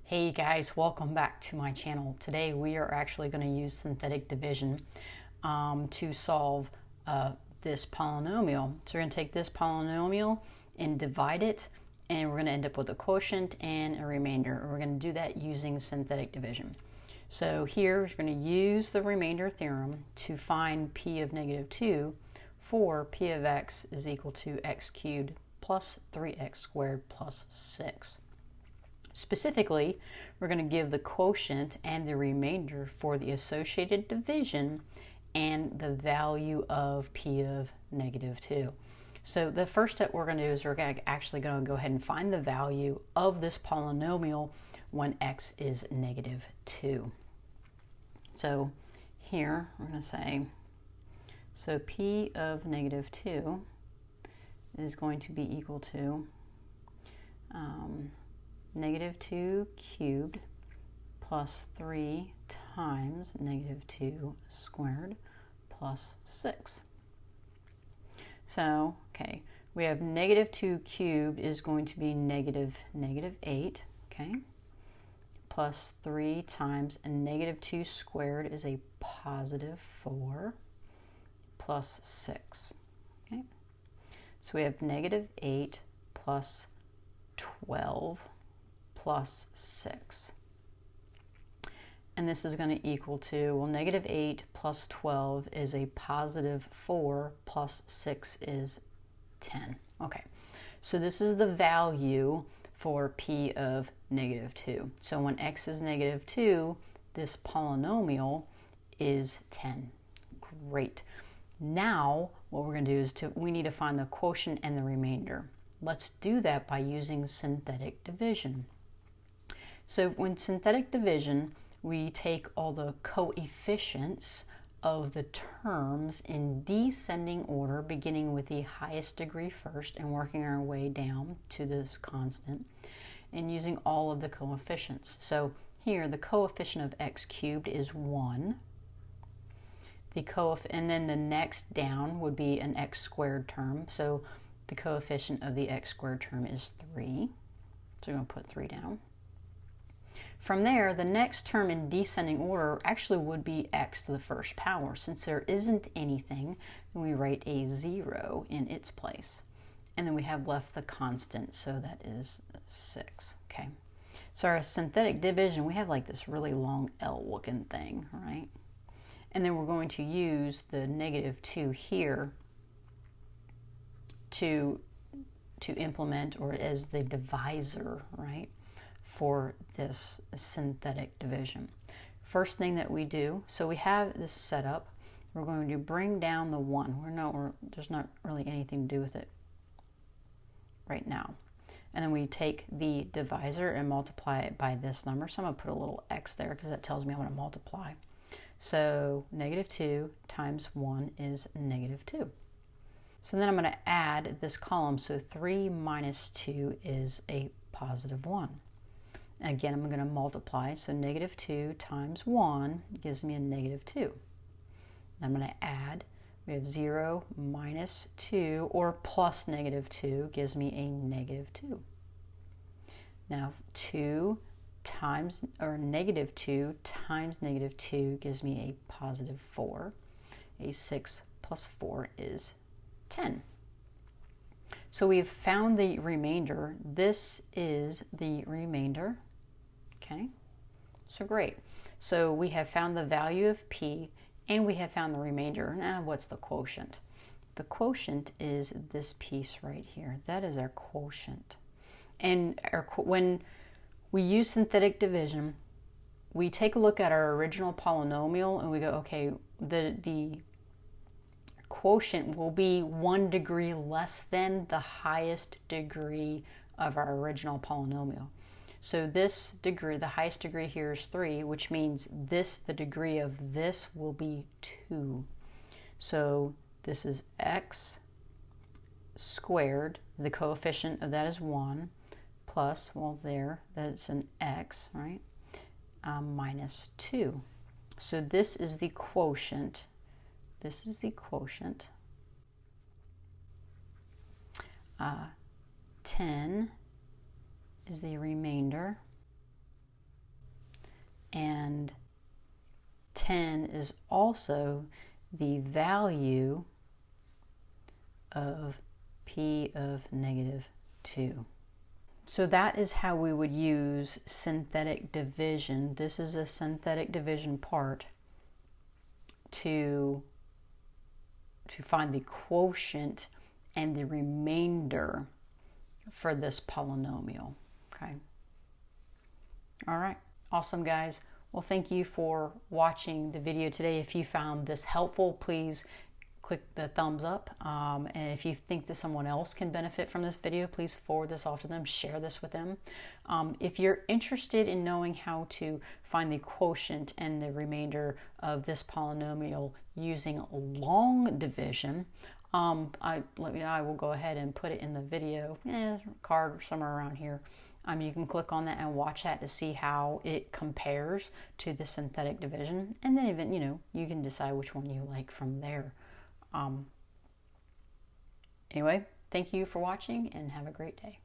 Hey guys, welcome back to my channel. Today we are actually going to use synthetic division to solve this polynomial. So we're going to take this polynomial and divide it, and we're going to end up with a quotient and a remainder. We're going to do that using synthetic division. So here we're going to use the remainder theorem to find p of negative 2 for p of x is equal to x cubed plus 3x squared plus 6. Specifically, we're going to give the quotient and the remainder for the associated division and the value of p of negative 2. So the first step we're going to do is we're actually going to go ahead and find the value of this polynomial when x is negative 2. So here we're going to say, so p of negative 2 is going to be equal to negative 2 cubed plus 3 times negative 2 squared plus 6. So, okay, we have negative 2 cubed is going to be negative 8, okay, plus 3 times a negative 2 squared is a positive 4 plus 6, okay. So we have negative 8 plus 12 plus 6. And this is going to equal to, well, negative 8 plus 12 is a positive 4 plus 6 is 10. Okay, so this is the value for p of negative 2. So when x is negative 2, this polynomial is 10. Great. Now what we're going to do is we need to find the quotient and the remainder. Let's do that by using synthetic division. So when synthetic division, we take all the coefficients of the terms in descending order, beginning with the highest degree first and working our way down to this constant, and using all of the coefficients. So here, the coefficient of x cubed is 1. And then the next down would be an x squared term. So the coefficient of the x squared term is 3. So we're going to put 3 down. From there, the next term in descending order actually would be x to the first power. Since there isn't anything, then we write a 0 in its place. And then we have left the constant, so that is 6. Okay. So our synthetic division, we have like this really long L looking thing, right? And then we're going to use the negative 2 here to implement, or as the divisor, right, for this synthetic division. First thing that we do, so we have this set up, we're going to bring down the 1. There's not really anything to do with it right now. And then we take the divisor and multiply it by this number. So I'm going to put a little x there because that tells me I'm going to multiply. So negative 2 times 1 is negative 2. So then I'm going to add this column. So 3 minus 2 is a positive 1. Again, I'm going to multiply. So negative 2 times 1 gives me a negative 2. I'm going to add. We have 0 minus 2 or plus negative 2 gives me a negative 2. Now 2 times, or negative 2 times negative 2 gives me a positive 4. A 6 plus 4 is 10. So we've found the remainder. This is the remainder. Okay, so great. So we have found the value of p and we have found the remainder. Now what's the quotient? The quotient is this piece right here. That is our quotient. And when we use synthetic division, we take a look at our original polynomial and we go, okay, the quotient will be 1 degree less than the highest degree of our original polynomial. So this degree, the highest degree here is 3, which means the degree of this will be 2. So this is x squared, the coefficient of that is 1, plus, well there, that's an x, right, minus 2. So this is the quotient. This is the quotient. 10 is the remainder. and 10 is also the value of p of negative 2. So that is how we would use synthetic division. This is a synthetic division part to find the quotient and the remainder for this polynomial. Okay. All right. Awesome, guys. Well, thank you for watching the video today. If you found this helpful, please click the thumbs up. And if you think that someone else can benefit from this video, please forward this off to them, share this with them. If you're interested in knowing how to find the quotient and the remainder of this polynomial using long division, I will go ahead and put it in the video card somewhere around here. You can click on that and watch that to see how it compares to the synthetic division, and then even you can decide which one you like from there. Anyway, thank you for watching and have a great day.